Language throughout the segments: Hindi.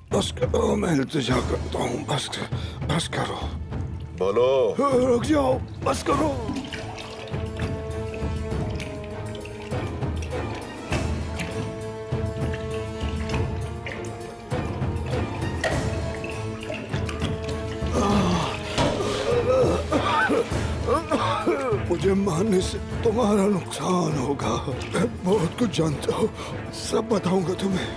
बस करो, मैं इल्तिजा करता हूँ, बस करो। बोलो। रुक जाओ, बस करो। मुझे मारने से तुम्हारा नुकसान होगा। मैं बहुत कुछ जानता हूँ, सब बताऊंगा तुम्हें।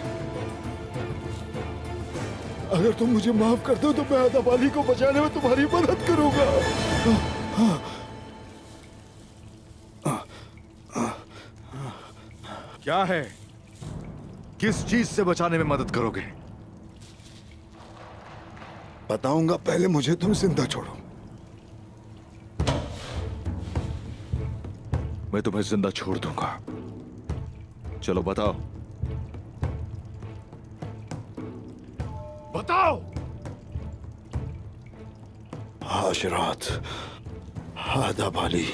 अगर तुम मुझे माफ कर दो तो मैं अदब अली को बचाने में तुम्हारी मदद करूंगा। क्या है? किस चीज से बचाने में मदद करोगे? बताऊंगा, पहले मुझे तुम जिंदा छोड़ो। मैं तुम्हें जिंदा छोड़ दूंगा। चलो बताओ। बताओ। हाशरात, अदब अली।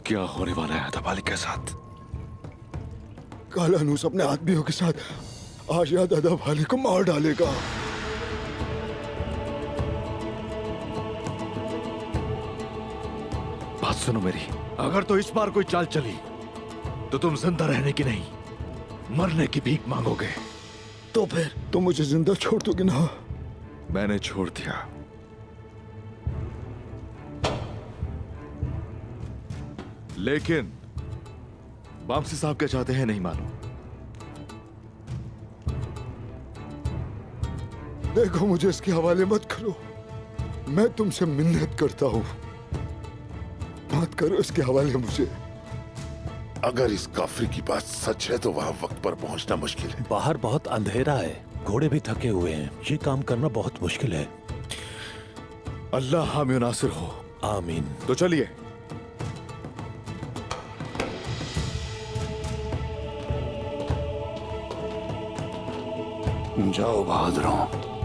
क्या होने वाला है अदब अली के साथ? कालानूस अपने आदमियों के साथ आज याद अदब अली को मार डालेगा। बात सुनो मेरी, अगर तो इस बार कोई चाल चली तो तुम जिंदा रहने की नहीं, मरने की भीख मांगोगे। तो फिर तुम मुझे जिंदा छोड़ दोगे ना? मैंने छोड़ दिया। लेकिन वामसी साहब क्या चाहते हैं नहीं मालूम। देखो, मुझे इसके हवाले मत करो, मैं तुमसे मिन्नत करता हूं, मत करो इसके हवाले मुझे। अगर इस काफिर की बात सच है तो वहां वक्त पर पहुंचना मुश्किल है। बाहर बहुत अंधेरा है, घोड़े भी थके हुए हैं, ये काम करना बहुत मुश्किल है। अल्लाह हामी नासिर हो। आमीन। तो चलिए। जाओ बहादुरों।